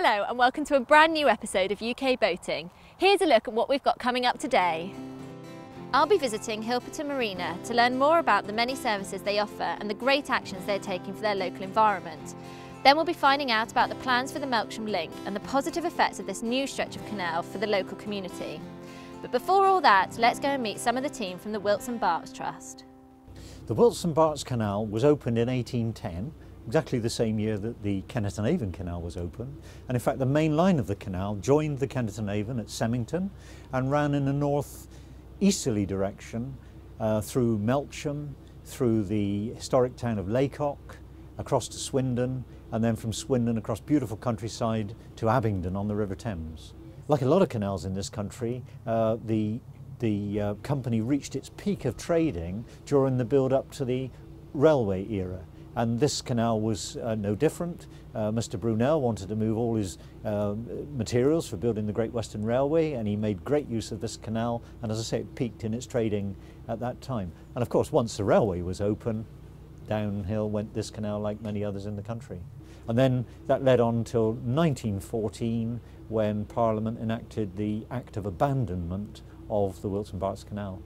Hello and welcome to a brand new episode of UK Boating. Here's a look at what we've got coming up today. I'll be visiting Hilperton Marina to learn more about the many services they offer and the great actions they're taking for their local environment. Then we'll be finding out about the plans for the Melksham Link and the positive effects of this new stretch of canal for the local community. But before all that, let's go and meet some of the team from the Wilts & Berks Trust. The Wilts & Berks Canal was opened in 1810, exactly the same year that the Kennerton Avon Canal was opened. And in fact, the main line of the canal joined the Kennerton Avon at Semmington and ran in a north-easterly direction through Melksham, through the historic town of Laycock, across to Swindon, and then from Swindon across beautiful countryside to Abingdon on the River Thames. Like a lot of canals in this country, the company reached its peak of trading during the build-up to the railway era. And this canal was no different. Mr. Brunel wanted to move all his materials for building the Great Western Railway, and he made great use of this canal, and as I say, it peaked in its trading at that time. And of course, once the railway was open, downhill went this canal like many others in the country. And then that led on till 1914, when Parliament enacted the Act of Abandonment of the Wilts & Berks Canal.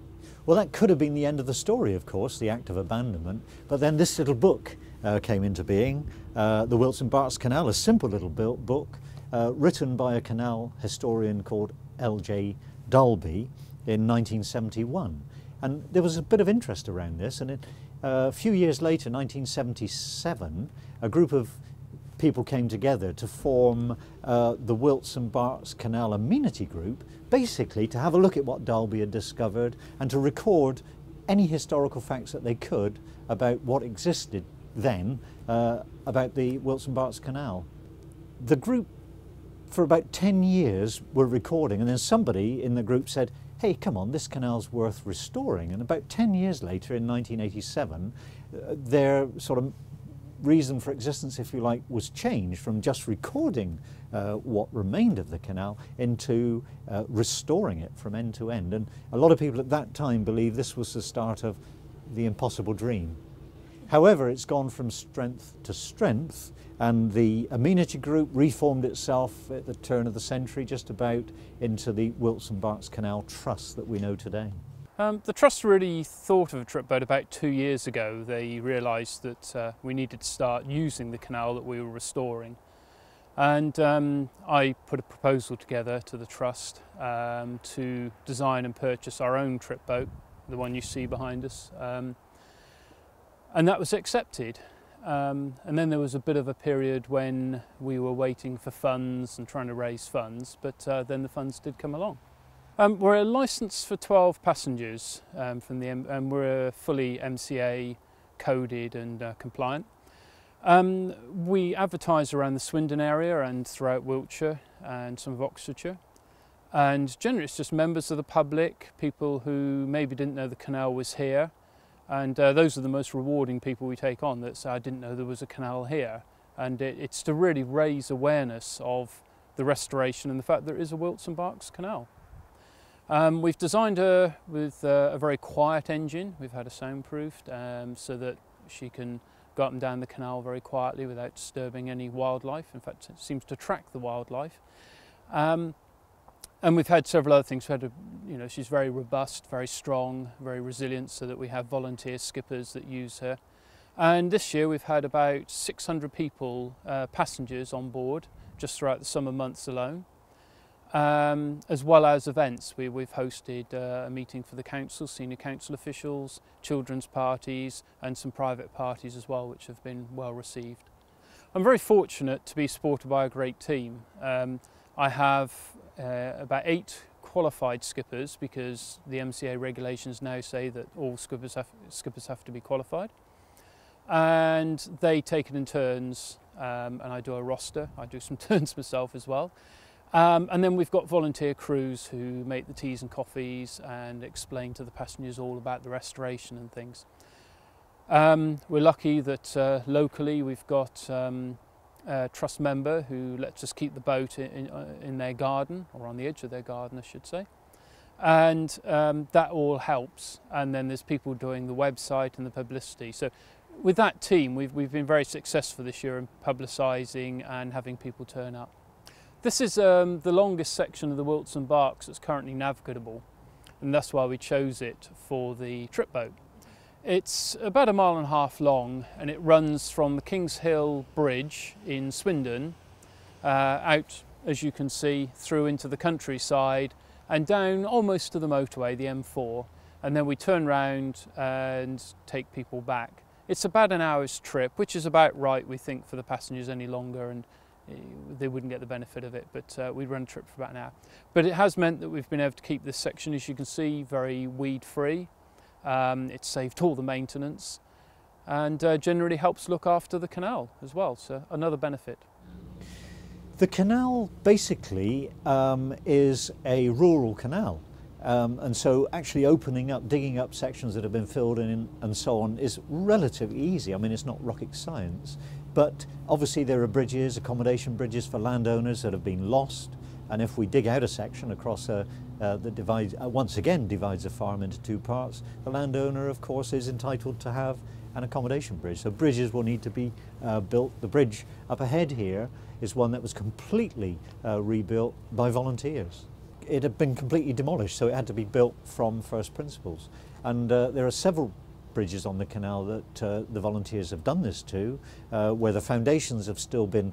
Well, that could have been the end of the story, of course, the Act of Abandonment, but then this little book came into being, the Wilts & Berks Canal, a simple little book written by a canal historian called L.J. Dalby in 1971. And there was a bit of interest around this, and a few years later, 1977, a group of people came together to form the Wilts & Berks Canal Amenity Group, basically to have a look at what Dalby had discovered and to record any historical facts that they could about what existed then about the Wilts & Berks Canal. The group for about 10 years were recording, and then somebody in the group said, hey, come on, this canal's worth restoring. And about 10 years later, in 1987, their sort of reason for existence, if you like, was changed from just recording what remained of the canal into restoring it from end to end. And a lot of people at that time believed this was the start of the impossible dream. However, it's gone from strength to strength, and the amenity group reformed itself at the turn of the century just about into the Wilts & Berks Canal Trust that we know today. The Trust really thought of a trip boat about 2 years ago. They realised that we needed to start using the canal that we were restoring. And I put a proposal together to the Trust to design and purchase our own trip boat, the one you see behind us. And that was accepted. And then there was a bit of a period when we were waiting for funds and trying to raise funds, but then the funds did come along. We're a licence for 12 passengers and we're fully MCA coded and compliant. We advertise around the Swindon area and throughout Wiltshire and some of Oxfordshire. And generally it's just members of the public, people who maybe didn't know the canal was here. And those are the most rewarding people we take on, that say, I didn't know there was a canal here. And it's to really raise awareness of the restoration and the fact there is a Wilts & Berks Canal. We've designed her with a very quiet engine. We've had her soundproofed so that she can go up and down the canal very quietly without disturbing any wildlife. In fact, it seems to attract the wildlife. And we've had several other things. We've had she's very robust, very strong, very resilient, so that we have volunteer skippers that use her. And this year we've had about 600 people, passengers on board, just throughout the summer months alone. As well as events. We've hosted a meeting for the council, senior council officials, children's parties and some private parties as well, which have been well received. I'm very fortunate to be supported by a great team. I have about 8 qualified skippers, because the MCA regulations now say that all skippers have to be qualified. And they take it in turns, and I do a roster. I do some turns myself as well. And then we've got volunteer crews who make the teas and coffees and explain to the passengers all about the restoration and things. We're lucky that locally we've got a trust member who lets us keep the boat in their garden, or on the edge of their garden I should say. And that all helps. And then there's people doing the website and the publicity. So with that team we've been very successful this year in publicising and having people turn up. This is the longest section of the Wilton Barks that's currently navigable, and that's why we chose it for the trip boat. It's about 1.5 miles long, and it runs from the Kings Hill Bridge in Swindon out, as you can see, through into the countryside and down almost to the motorway, the M4, and then we turn round and take people back. It's about an hour's trip, which is about right, we think, for the passengers. Any longer and they wouldn't get the benefit of it, but we run a trip for about an hour. But it has meant that we've been able to keep this section, as you can see, very weed free. It's saved all the maintenance and generally helps look after the canal as well, so another benefit. The canal basically is a rural canal, and so actually opening up, digging up sections that have been filled in and so on is relatively easy. I mean, it's not rocket science, but obviously there are bridges, accommodation bridges for landowners that have been lost, and if we dig out a section across that divides, once again divides a farm into two parts, the landowner of course is entitled to have an accommodation bridge. So bridges will need to be built. The bridge up ahead here is one that was completely rebuilt by volunteers. It had been completely demolished, so it had to be built from first principles. And there are several bridges on the canal that the volunteers have done this to, where the foundations have still been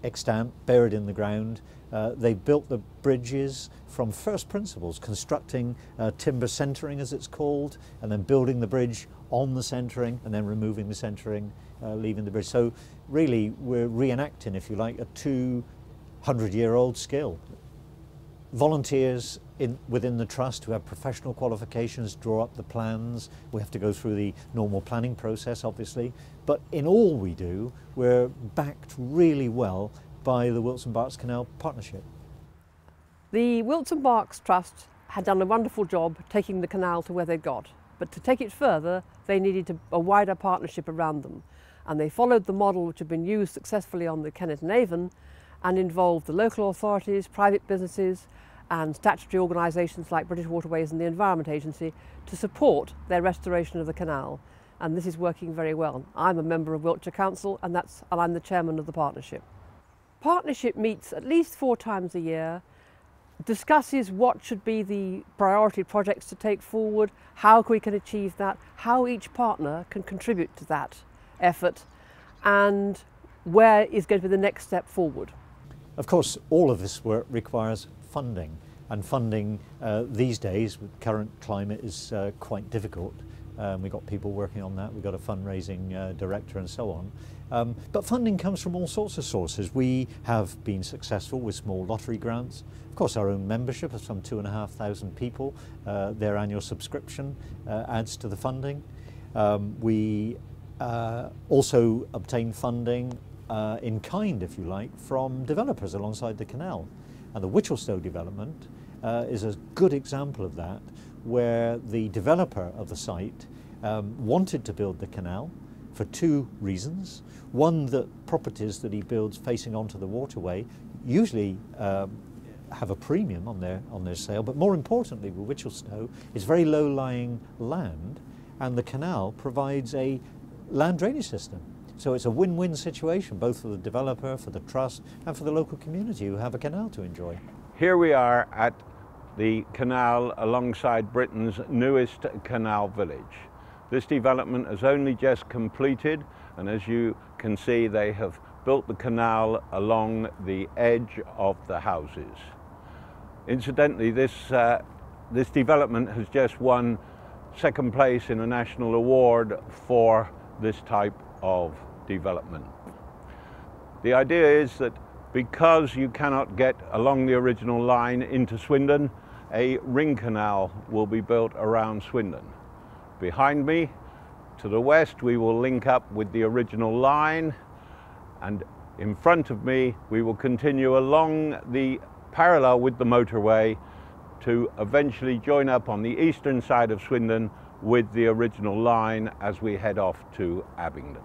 extant, buried in the ground. They built the bridges from first principles, constructing timber centering, as it's called, and then building the bridge on the centering and then removing the centering, leaving the bridge. So really we're reenacting, if you like, a 200-year-old skill. Volunteers within the trust who have professional qualifications draw up the plans. We have to go through the normal planning process, obviously, but in all we do, we're backed really well by the Wilton Barks Canal Partnership. The Wilton Barks Trust had done a wonderful job taking the canal to where they got, but to take it further they needed a wider partnership around them, and they followed the model which had been used successfully on the Kennet and Avon and involved the local authorities, private businesses and statutory organisations like British Waterways and the Environment Agency to support their restoration of the canal, and this is working very well. I'm a member of Wiltshire Council and I'm the chairman of the partnership. Partnership meets at least 4 times a year, discusses what should be the priority projects to take forward, how we can achieve that, how each partner can contribute to that effort, and where is going to be the next step forward. Of course, all of this work requires funding, and funding these days with current climate is quite difficult. We've got people working on that, we've got a fundraising director and so on. But funding comes from all sorts of sources. We have been successful with small lottery grants. Of course, our own membership of some 2,500 people, their annual subscription adds to the funding. We also obtain funding in kind, if you like, from developers alongside the canal. And the Whitchelstowe development is a good example of that, where the developer of the site wanted to build the canal for 2 reasons. One, that properties that he builds facing onto the waterway usually have a premium on their sale, but more importantly with Whitchelstowe, it's very low-lying land, and the canal provides a land drainage system. So it's a win-win situation, both for the developer, for the trust, and for the local community who have a canal to enjoy. Here we are at the canal alongside Britain's newest canal village. This development has only just completed, and as you can see, they have built the canal along the edge of the houses. Incidentally, this development has just won 2nd place in a national award for this type of development. The idea is that because you cannot get along the original line into Swindon, a ring canal will be built around Swindon. Behind me, to the west, we will link up with the original line, and in front of me, we will continue along the parallel with the motorway to eventually join up on the eastern side of Swindon with the original line as we head off to Abingdon.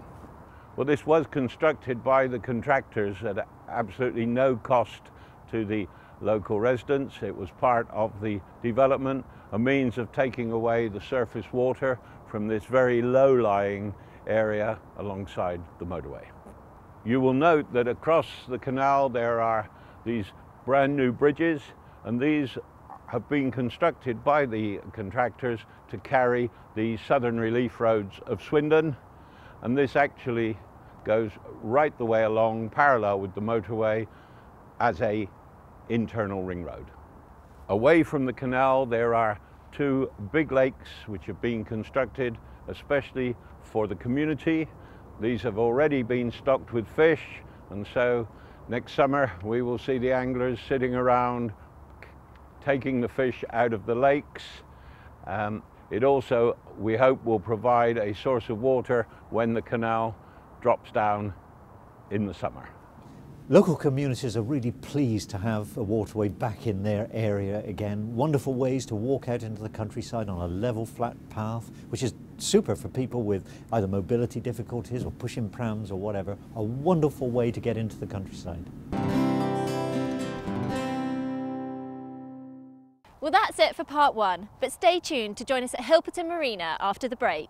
Well, this was constructed by the contractors at absolutely no cost to the local residents. It was part of the development, a means of taking away the surface water from this very low-lying area alongside the motorway. You will note that across the canal there are these brand new bridges, and these have been constructed by the contractors to carry the southern relief roads of Swindon, and this actually goes right the way along parallel with the motorway as a internal ring road. Away from the canal there are two big lakes which have been constructed especially for the community. These have already been stocked with fish, and so next summer we will see the anglers sitting around taking the fish out of the lakes. It also, we hope, will provide a source of water when the canal drops down in the summer. Local communities are really pleased to have a waterway back in their area again. Wonderful ways to walk out into the countryside on a level, flat path, which is super for people with either mobility difficulties or pushing prams or whatever. A wonderful way to get into the countryside. Well, that's it for part one, but stay tuned to join us at Hilperton Marina after the break.